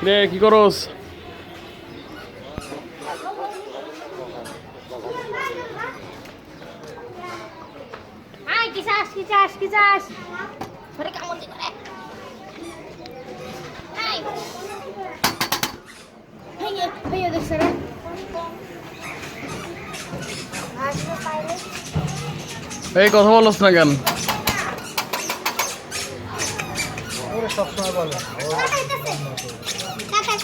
রে কি করস? কি চাস ধরে কেমন দিন রে এই হেই দেখছ রে এই কথা বলছ না কেন? ওরে সব সময় বলে কাকা